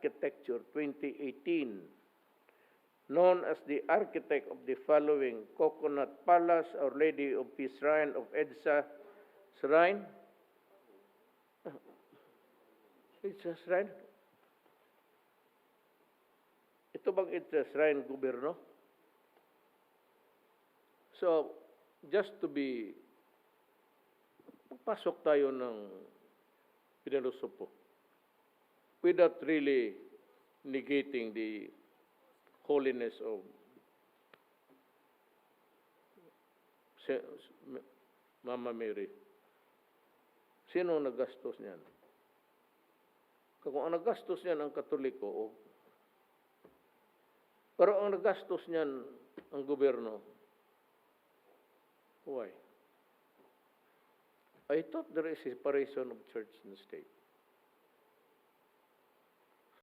Architecture 2018, known as the architect of the following: Coconut Palace, Our Lady of Peace Shrine of EDSA Shrine. EDSA Shrine? Ito bang EDSA Shrine, gobyerno? So, just to be, pasok tayo ng pinalusupo without really negating the holiness of Mama Mary. Sino ang nagastos niyan? Kung ang nagastos niyan ang Katoliko, pero ang nagastos niyan ang gobyerno, why? I thought there is a separation of church and state.